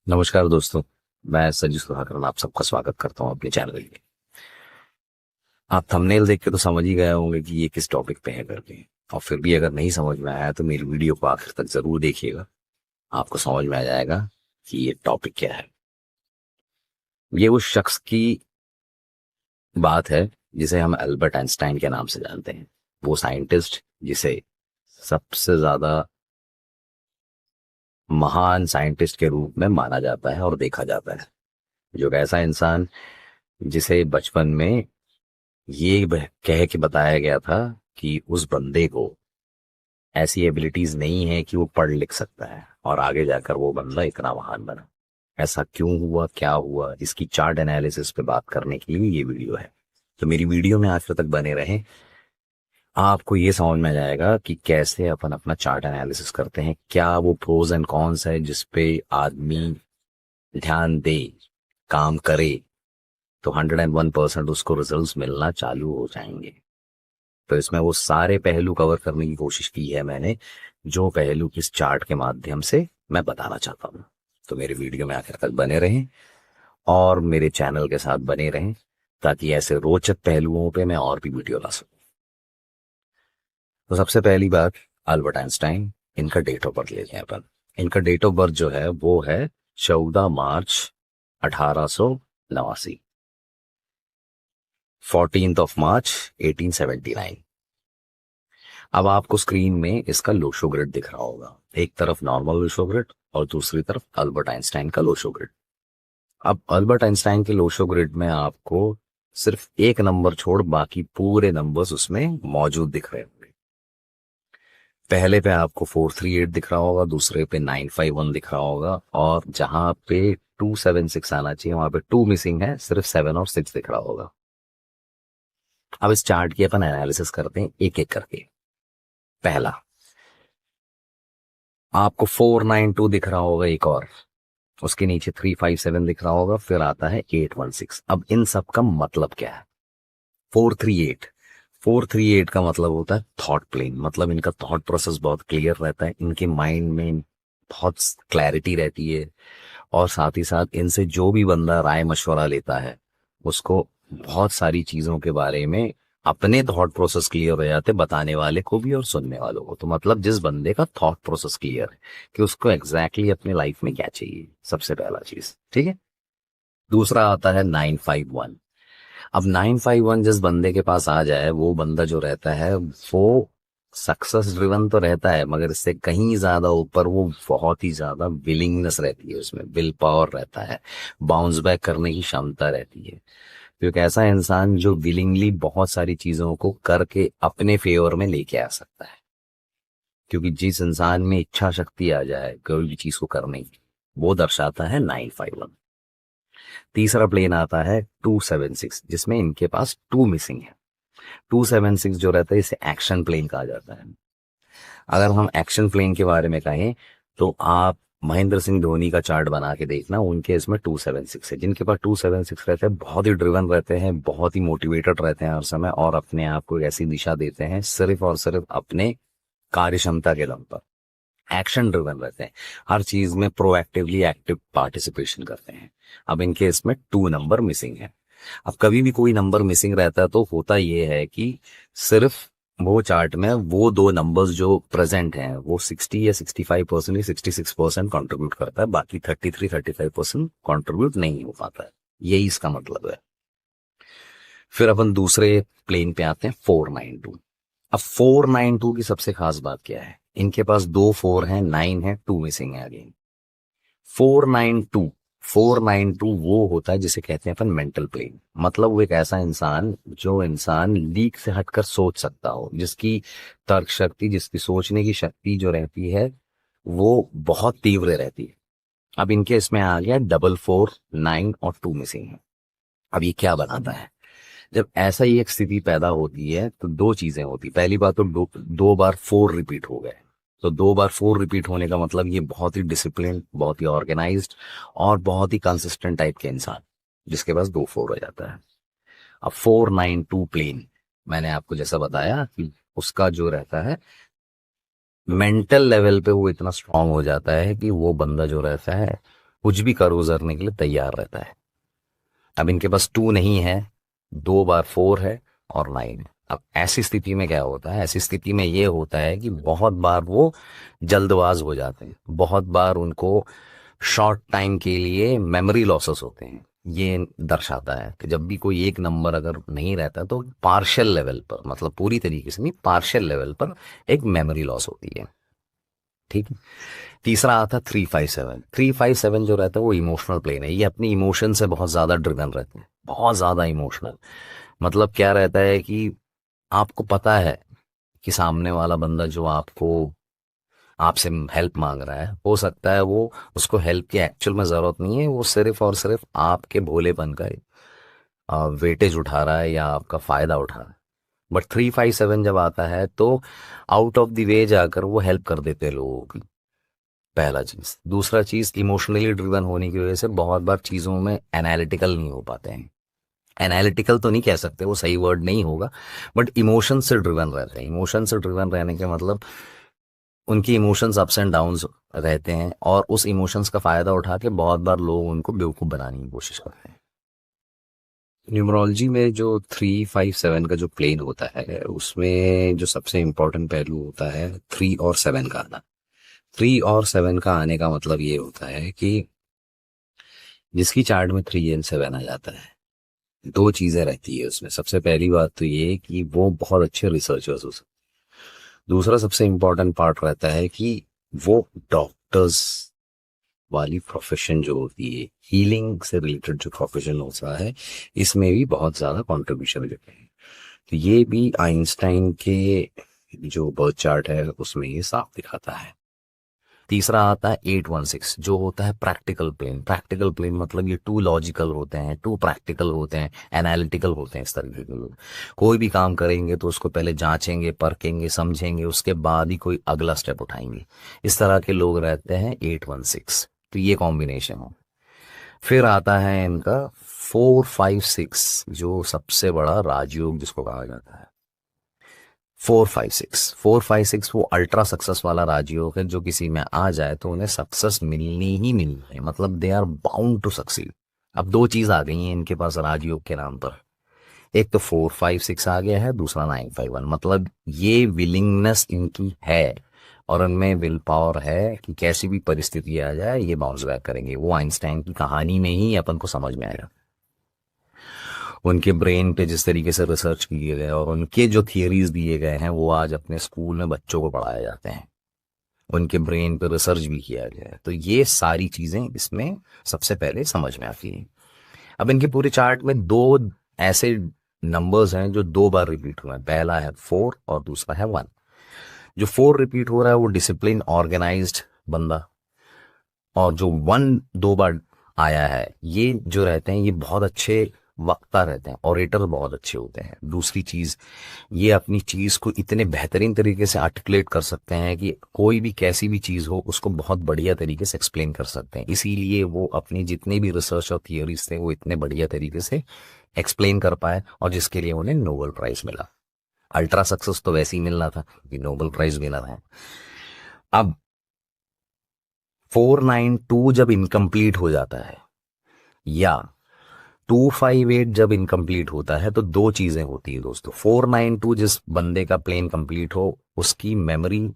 नमस्कार दोस्तों। मैं संजीव सुधाकर आप सबका स्वागत करता हूं अपने चैनल में। आप थंबनेल देख के तो समझ ही गए होंगे कि ये किस टॉपिक पे है करके। और फिर भी अगर नहीं समझ में आया तो मेरी वीडियो को आखिर तक जरूर देखिएगा। आपको समझ में आ जाएगा कि ये टॉपिक क्या है। ये उस शख्स की बात है जिसे हम अल्बर्ट आइंस्टाइन के नाम से जानते हैं। वो साइंटिस्ट जिसे सबसे ज्यादा महान साइंटिस्ट के रूप में माना जाता है और देखा जाता है। जो एक ऐसा इंसान जिसे बचपन में ये कह के बताया गया था कि उस बंदे को ऐसी एबिलिटीज नहीं है कि वो पढ़ लिख सकता है, और आगे जाकर वो बंदा इतना महान बना। ऐसा क्यों हुआ, क्या हुआ, इसकी चार्ट एनालिसिस पे बात करने के लिए ये वीडियो है। तो मेरी वीडियो में आखिर तक बने रहें। आपको ये समझ में आ जाएगा कि कैसे अपन अपना चार्ट एनालिसिस करते हैं, क्या वो प्रोज एंड कॉन्स है जिस पे आदमी ध्यान दे, काम करे, तो 101% उसको रिजल्ट्स मिलना चालू हो जाएंगे। तो इसमें वो सारे पहलू कवर करने की कोशिश की है मैंने, जो पहलू इस चार्ट के माध्यम से मैं बताना चाहता हूँ। तो मेरे वीडियो में आखिर तक बने रहें और मेरे चैनल के साथ बने रहें, ताकि ऐसे रोचक पहलुओं पे मैं और भी वीडियो ला सकूं। तो सबसे पहली बात, अल्बर्ट आइंस्टाइन, इनका डेट ऑफ बर्थ लेते हैं अपन। इनका डेट ऑफ बर्थ जो है वो है 14 मार्च 1889, 14 मार्च 1879। अब आपको स्क्रीन में इसका लोशो ग्रिड दिख रहा होगा। एक तरफ नॉर्मल लोशो ग्रिड और दूसरी तरफ अल्बर्ट आइंस्टाइन का लोशो ग्रिड। अब अल्बर्ट आइंस्टाइन के लोशो ग्रिड में आपको सिर्फ एक नंबर छोड़ बाकी पूरे नंबर्स उसमें मौजूद दिख रहे होंगे। पहले पे आपको 438 दिख रहा होगा, दूसरे पे 951 दिख रहा होगा, और जहां पे 276 आना चाहिए वहां पे 2 मिसिंग है, सिर्फ 7 और 6 दिख रहा होगा। अब इस चार्ट की अपन एनालिसिस करते हैं एक एक करके। पहला, आपको 492 दिख रहा होगा एक और, उसके नीचे 357 दिख रहा होगा, फिर आता है 816। अब इन सब का मतलब क्या है? 438, 438 का मतलब होता है थॉट प्लेन। मतलब इनका थॉट प्रोसेस बहुत क्लियर रहता है, इनके माइंड में बहुत क्लैरिटी रहती है, और साथ ही साथ इनसे जो भी बंदा राय मशवरा लेता है उसको बहुत सारी चीजों के बारे में अपने थॉट प्रोसेस क्लियर हो जाते, बताने वाले को भी और सुनने वालों को। तो मतलब जिस बंदे का थॉट प्रोसेस क्लियर है कि उसको एग्जैक्टली exactly अपने लाइफ में क्या चाहिए, सबसे पहला चीज, ठीक है। दूसरा आता है 951। अब 951 जिस बंदे के पास आ जाए, वो बंदा जो रहता है वो सक्सेस ड्रिवन तो रहता है, मगर इससे कहीं ज्यादा ऊपर वो बहुत ही ज्यादा विलिंगनेस रहती है, उसमें विल पावर रहता है, बाउंस बैक करने की क्षमता रहती है। तो एक ऐसा इंसान जो विलिंगली बहुत सारी चीजों को करके अपने फेवर में लेके आ सकता है, क्योंकि जिस इंसान में इच्छा शक्ति आ जाए कोई भी चीज को करने की, वो दर्शाता है 951। तीसरा प्लेन आता है 276, जिसमें इनके पास 2 मिसिंग है। 276 जो रहता है इसे एक्शन प्लेन कहा जाता है। अगर हम एक्शन प्लेन के बारे में कहें तो आप महेंद्र सिंह धोनी का चार्ट बना के देखना, उनके इसमें 276 है। जिनके पास 276 रहते हैं बहुत ही ड्रिवन रहते हैं, बहुत ही मोटिवेटेड रहते हैं हर समय, और अपने आप को एक ऐसी दिशा देते हैं सिर्फ और सिर्फ अपने कार्य क्षमता के दम पर। एक्शन ड्रिवन रहते हैं, हर चीज में प्रोएक्टिवली एक्टिव पार्टिसिपेशन करते हैं। अब इनके इसमें 2 नंबर मिसिंग है। अब कभी भी कोई नंबर मिसिंग रहता है तो होता ये है कि सिर्फ वो चार्ट में वो 2 नंबर्स जो प्रेजेंट हैं वो 60 या 65% या 66% कॉन्ट्रीब्यूट करता है, बाकी 33-35% कॉन्ट्रीब्यूट नहीं हो पाता है। यही इसका मतलब है। फिर अपन दूसरे प्लेन पे आते हैं 492। अब 492 की सबसे खास बात क्या है? इनके पास 2 4 हैं, 9 है, 2 मिसिंग है अगेन। 492, 492 वो होता है जिसे कहते हैं अपन मेंटल प्लेन। मतलब वो एक ऐसा इंसान जो इंसान लीक से हटकर सोच सकता हो, जिसकी तर्क शक्ति, जिसकी सोचने की शक्ति जो रहती है वो बहुत तीव्र रहती है। अब इनके इसमें आ गया 449 और 2 मिसिंग है। अब ये क्या बनाता है? जब ऐसा ही एक स्थिति पैदा होती है तो 2 चीजें होती। पहली बात तो 2 बार 4 रिपीट हो गए। तो 2 बार 4 रिपीट होने का मतलब ये बहुत ही डिसिप्लिन, बहुत ही ऑर्गेनाइज्ड और बहुत ही कंसिस्टेंट टाइप के इंसान, जिसके पास 2 4 हो जाता है। अब 492 प्लेन, मैंने आपको जैसा बताया कि उसका जो रहता है मेंटल लेवल पे वो इतना स्ट्रांग हो जाता है कि वो बंदा जो रहता है कुछ भी कर गुजरने के लिए तैयार रहता है। अब इनके पास 2 नहीं है, 2 बार 4 है और 9 है। अब ऐसी स्थिति में क्या होता है, ऐसी स्थिति में ये होता है कि बहुत बार वो जल्दबाज हो जाते हैं, बहुत बार उनको शॉर्ट टाइम के लिए मेमोरी लॉसेस होते हैं। ये दर्शाता है कि जब भी कोई एक नंबर अगर नहीं रहता तो पार्शियल लेवल पर, मतलब पूरी तरीके से नहीं, पार्शियल लेवल पर एक मेमोरी लॉस होती है। ठीक है। तीसरा आता है 357। 357 जो रहता है वो इमोशनल प्लेन है। ये अपनी इमोशन से बहुत ज्यादा ड्रिवन रहते हैं, बहुत ज्यादा इमोशनल। मतलब क्या रहता है कि आपको पता है कि सामने वाला बंदा जो आपको आपसे हेल्प मांग रहा है, हो सकता है वो, उसको हेल्प की एक्चुअल में जरूरत नहीं है, वो सिर्फ और सिर्फ आपके भोलेपन का वेटेज उठा रहा है या आपका फायदा उठा रहा है। बट 357 जब आता है तो आउट ऑफ द वे जाकर वो हेल्प कर देते हैं लोगों की। पहला चीज। दूसरा चीज, इमोशनली ड्रिवन होने की वजह से बहुत बार चीजों में एनालिटिकल नहीं हो पाते हैं। एनालिटिकल तो नहीं कह सकते, वो सही वर्ड नहीं होगा, बट इमोशन से ड्रिवन रहते हैं। इमोशन से ड्रिवन रहने के मतलब उनकी इमोशंस अप्स एंड डाउन्स रहते हैं, और उस इमोशंस का फायदा उठा के बहुत बार लोग उनको बेवकूफ बनाने की कोशिश करते हैं। न्यूमरोलॉजी में जो 357 का जो प्लेन होता है उसमें जो सबसे इम्पोर्टेंट पहलू होता है 3 और 7 का आना। 3 और 7 का आने का मतलब ये होता है कि जिसकी चार्ट में 3 एंड 7 आ जाता है, 2 चीजें रहती है उसमें। सबसे पहली बात तो ये कि वो बहुत अच्छे रिसर्चर्स हो सकते। दूसरा सबसे इम्पोर्टेंट पार्ट रहता है कि वो डॉक्टर्स वाली प्रोफेशन जो होती है, हीलिंग से रिलेटेड जो प्रोफेशन होता है, इसमें भी बहुत ज्यादा कंट्रीब्यूशन देते हैं। तो ये भी आइंस्टाइन के जो बर्थ चार्ट है उसमें ये साफ दिखाता है। तीसरा आता है 816, जो होता है प्रैक्टिकल प्लेन। प्रैक्टिकल प्लेन मतलब ये 2 लॉजिकल होते हैं, 2 प्रैक्टिकल होते हैं, एनालिटिकल होते हैं। इस तरीके के लोग कोई भी काम करेंगे तो उसको पहले जांचेंगे, परखेंगे, समझेंगे, उसके बाद ही कोई अगला स्टेप उठाएंगे। इस तरह के लोग रहते हैं 816। तो ये कॉम्बिनेशन है। फिर आता है इनका 456, जो सबसे बड़ा राजयोग जिसको कहा जाता है। 456 वो अल्ट्रा सक्सेस वाला राजयोग है, जो किसी में आ जाए तो उन्हें सक्सेस मिलनी ही मिलनी है, मतलब they are bound to succeed. अब 2 चीज आ गई हैं इनके पास राजयोग के नाम पर। एक तो 456 आ गया है, दूसरा 951। मतलब ये विलिंगनेस इनकी है और उनमें विल पावर है कि कैसी भी परिस्थिति आ जाए ये बाउंस बैक करेंगे। वो आइंस्टाइन की कहानी में ही अपन को समझ में आएगा। उनके ब्रेन पे जिस तरीके से रिसर्च किए गए और उनके जो थियरीज दिए गए हैं वो आज अपने स्कूल में बच्चों को पढ़ाए जाते हैं। उनके ब्रेन पे रिसर्च भी किया गया है। तो ये सारी चीजें इसमें सबसे पहले समझ में आती हैं। अब इनके पूरे चार्ट में 2 ऐसे नंबर्स हैं जो 2 बार रिपीट हुए हैं। पहला है 4 और दूसरा है 1। जो 4 रिपीट हो रहा है वो डिसिप्लिन, ऑर्गेनाइज्ड बंदा, और जो 1 2 बार आया है ये जो रहते हैं ये बहुत अच्छे वक्ता रहते हैं, ऑरेटर बहुत अच्छे होते हैं। दूसरी चीज, ये अपनी चीज को इतने बेहतरीन तरीके से आर्टिकुलेट कर सकते हैं कि कोई भी कैसी भी चीज हो उसको बहुत बढ़िया तरीके से एक्सप्लेन कर सकते हैं। इसीलिए वो अपनी जितने भी रिसर्च और थियोरीज थे वो इतने बढ़िया तरीके से एक्सप्लेन कर पाए, और जिसके लिए उन्हें नोबेल प्राइज मिला। अल्ट्रा सक्सेस तो वैसे ही मिलना था क्योंकि नोबेल प्राइज मिला था। अब 492 जब इनकम्प्लीट हो जाता है या 258 जब इनकम्प्लीट होता है तो 2 चीजें होती है दोस्तों। 492 जिस बंदे का प्लेन कंप्लीट हो उसकी मेमोरी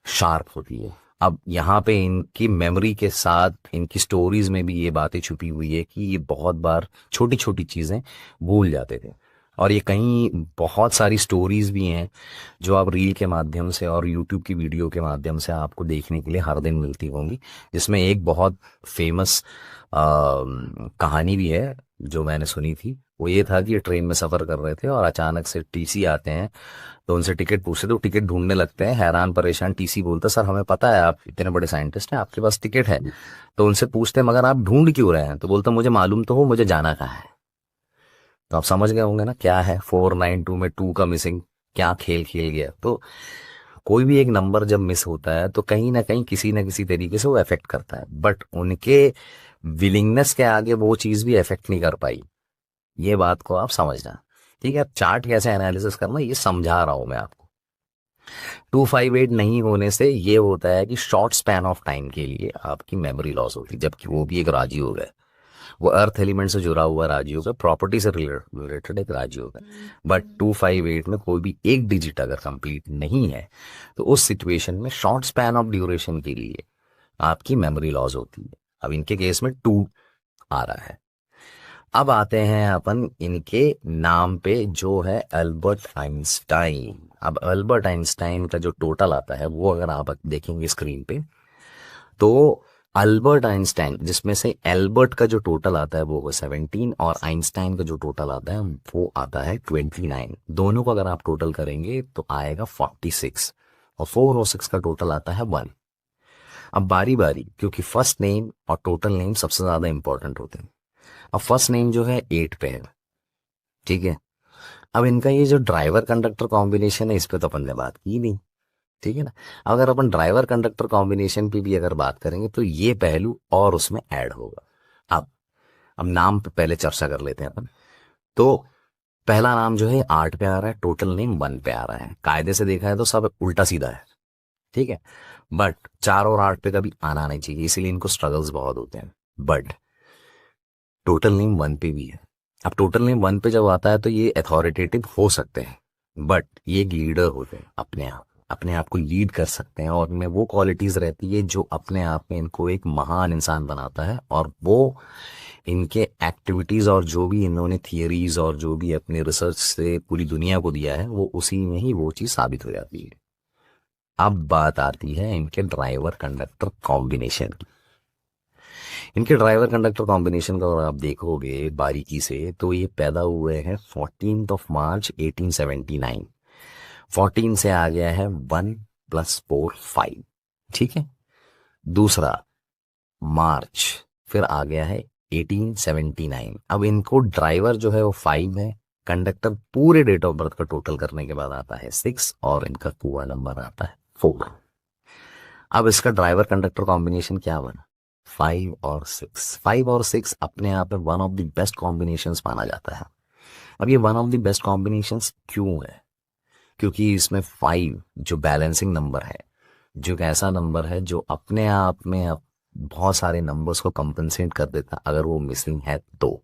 शार्प होती है। अब यहाँ पे इनकी मेमोरी के साथ इनकी स्टोरीज में भी ये बातें छुपी हुई है कि ये बहुत बार छोटी छोटी चीजें भूल जाते थे। और ये कहीं बहुत सारी स्टोरीज भी हैं जो आप रील के माध्यम से और यूट्यूब की वीडियो के माध्यम से आपको देखने के लिए हर दिन मिलती होंगी, जिसमें एक बहुत फेमस कहानी भी है जो मैंने सुनी थी। वो ये था कि ये ट्रेन में सफर कर रहे थे और अचानक से टीसी आते हैं, तो उनसे टिकट पूछते तो टिकट ढूंढने लगते हैं। हैरान परेशान टीसी बोलता, सर हमें पता है आप इतने बड़े साइंटिस्ट हैं, आपके पास टिकट है। तो उनसे पूछते हैं मगर आप ढूंढ क्यों रहे हैं? तो बोलता मुझे मालूम तो हो मुझे जाना कहाँ है। तो आप समझ गए होंगे ना क्या है 492 में 2 का मिसिंग, क्या खेल खेल गया। तो कोई भी एक नंबर जब मिस होता है तो कहीं ना कहीं किसी ना किसी तरीके से वो अफेक्ट करता है, बट उनके विलिंगनेस के आगे वो चीज भी अफेक्ट नहीं कर पाई। ये बात को आप समझना। ठीक है, अब चार्ट कैसे एनालिसिस करना ये समझा रहा हूं मैं आपको। 258 नहीं होने से ये होता है कि शॉर्ट स्पैन ऑफ टाइम के लिए आपकी मेमोरी लॉस होती है, जबकि वो भी एक राजयोग है। वो अर्थ एलिमेंट से जुड़ा हुआ राजयोग है, प्रॉपर्टी से रिलेटेड एक राजयोग है। बट 258 में कोई भी एक डिजिट अगर कंप्लीट नहीं है तो उस सिचुएशन में शॉर्ट स्पैन ऑफ ड्यूरेशन के लिए आपकी मेमोरी लॉस होती है। अब इनके केस में 2 आ रहा है। अब आते हैं अपन इनके नाम पे, जो है अल्बर्ट आइंस्टाइन। अब अल्बर्ट आइंस्टाइन का जो टोटल आता है वो अगर आप देखेंगे स्क्रीन पे, तो अल्बर्ट आइंस्टाइन, जिसमें से एल्बर्ट का जो टोटल आता है वो होगा 17 और आइंस्टाइन का जो टोटल आता है वो आता है 29। दोनों को अगर आप टोटल करेंगे तो आएगा 46 और 4 और 6 का टोटल आता है 1। अब बारी बारी, क्योंकि फर्स्ट नेम और टोटल नेम सबसे ज्यादा इंपॉर्टेंट होते हैं। अब फर्स्ट नेम जो है 8 पे है, ठीक है। अब इनका ये जो ड्राइवर कंडक्टर कॉम्बिनेशन है इस पे तो अपन ने बात की नहीं, ठीक है ना। अगर अपन ड्राइवर कंडक्टर कॉम्बिनेशन पे भी अगर बात करेंगे तो ये पहलू और उसमें ऐड होगा। अब नाम पे पहले चर्चा कर लेते हैं अपन। तो पहला नाम जो है 8 पे आ रहा है, टोटल नेम 1 पे आ रहा है। कायदे से देखा है तो सब उल्टा सीधा है, ठीक है। बट 4 और 8 पे कभी आना नहीं चाहिए, इसीलिए इनको स्ट्रगल्स बहुत होते हैं। बट टोटल नेम 1 पे भी है। अब टोटल नेम 1 पे जब आता है तो ये अथॉरिटेटिव हो सकते हैं, बट ये एक लीडर होते हैं, अपने आप को लीड कर सकते हैं, और इनमें वो क्वालिटीज रहती है जो अपने आप में इनको एक महान इंसान बनाता है। और वो इनके एक्टिविटीज और जो भी इन्होंने थियरीज और जो भी अपने रिसर्च से पूरी दुनिया को दिया है वो उसी में ही वो चीज साबित हो जाती है। अब बात आती है इनके ड्राइवर कंडक्टर कॉम्बिनेशन की। इनके ड्राइवर कंडक्टर कॉम्बिनेशन का अगर आप देखोगे बारीकी से तो ये पैदा हुए हैं 14 मार्च 1879। 14 से आ गया है 1 + 4 5, ठीक है। दूसरा मार्च, फिर आ गया है 1879। अब इनको ड्राइवर जो है वो 5 है, कंडक्टर पूरे डेट ऑफ बर्थ का टोटल करने के बाद आता है 6 और इनका कुआ नंबर आता है 4। अब इसका ड्राइवर कंडक्टर कॉम्बिनेशन क्या बना, 5 और 6। 5 और 6 अपने आप में one of the best combinations माना जाता है। अब ये one of the best combinations क्यों है, क्योंकि इसमें 5 जो बैलेंसिंग नंबर है, जो एक ऐसा नंबर है जो अपने आप में बहुत सारे नंबर्स को कंपनसेट कर देता अगर वो मिसिंग है तो।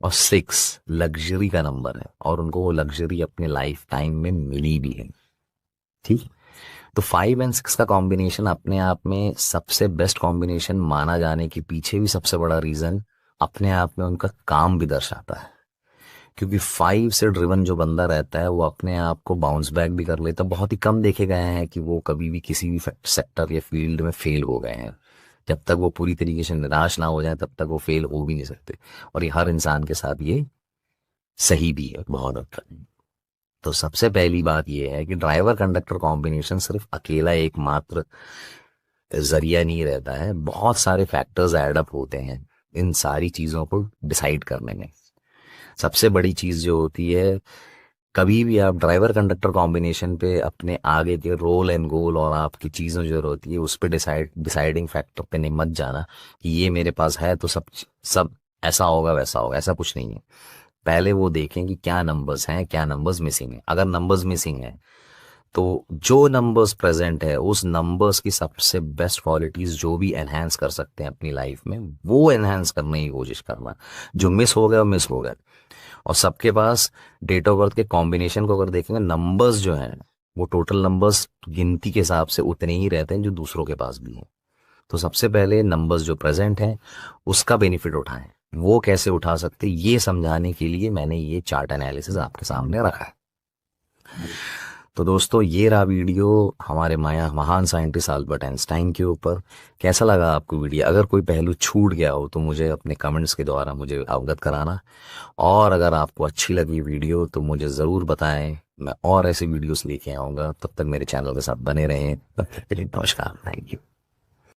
और 6 लग्जरी का नंबर है और उनको वो लग्जरी अपने लाइफ टाइम में मिली भी है, ठीक। तो 5 और 6 का कॉम्बिनेशन अपने आप में सबसे बेस्ट कॉम्बिनेशन माना जाने के पीछे भी सबसे बड़ा रीजन अपने आप में उनका काम भी दर्शाता है। क्योंकि 5 से ड्रिवन जो बंदा रहता है वो अपने आप को बाउंस बैक भी कर लेता। बहुत ही कम देखे गए हैं कि वो कभी भी किसी भी सेक्टर या फील्ड में फेल हो गए हैं। जब तक वो पूरी तरीके से निराश ना हो जाए तब तक वो फेल हो भी नहीं सकते, और ये हर इंसान के साथ ये सही भी है बहुत हद तक। तो सबसे पहली बात यह है कि ड्राइवर कंडक्टर कॉम्बिनेशन सिर्फ अकेला एकमात्र जरिया नहीं रहता है, बहुत सारे फैक्टर्स ऐड अप होते हैं इन सारी चीजों को डिसाइड करने में। सबसे बड़ी चीज जो होती है, कभी भी आप ड्राइवर कंडक्टर कॉम्बिनेशन पे अपने आगे के रोल एंड गोल और आपकी चीज़ों जो होती है उस पर डिसाइडिंग फैक्टर पे नहीं मत जाना कि ये मेरे पास है तो सब ऐसा होगा वैसा होगा, ऐसा कुछ नहीं है। पहले वो देखें कि क्या नंबर्स हैं, क्या नंबर्स मिसिंग है। अगर नंबर्स मिसिंग है तो जो नंबर्स प्रेजेंट है उस नंबर्स की सबसे बेस्ट क्वालिटीज जो भी एनहांस कर सकते हैं अपनी लाइफ में वो एनहांस करने की कोशिश करना। जो मिस हो गया वो मिस हो गया। और सबके पास डेट ऑफ बर्थ के कॉम्बिनेशन को अगर देखेंगे, नंबर्स जो हैं वो टोटल नंबर्स गिनती के हिसाब से उतने ही रहते हैं जो दूसरों के पास भी हैं। तो सबसे पहले नंबर्स जो प्रेजेंट हैं उसका बेनिफिट उठाएं। वो कैसे उठा सकते ये समझाने के लिए मैंने ये चार्ट एनालिसिस आपके सामने रखा है। तो दोस्तों ये रहा वीडियो हमारे महान साइंटिस्ट अल्बर्ट आइंस्टाइन के ऊपर। कैसा लगा आपको वीडियो? अगर कोई पहलू छूट गया हो तो मुझे अपने कमेंट्स के द्वारा मुझे अवगत कराना, और अगर आपको अच्छी लगी वीडियो तो मुझे ज़रूर बताएं। मैं और ऐसे वीडियोस लेके आऊँगा। तब तक मेरे चैनल के साथ बने रहें। तब तक के लिए नमस्कार, थैंक यू।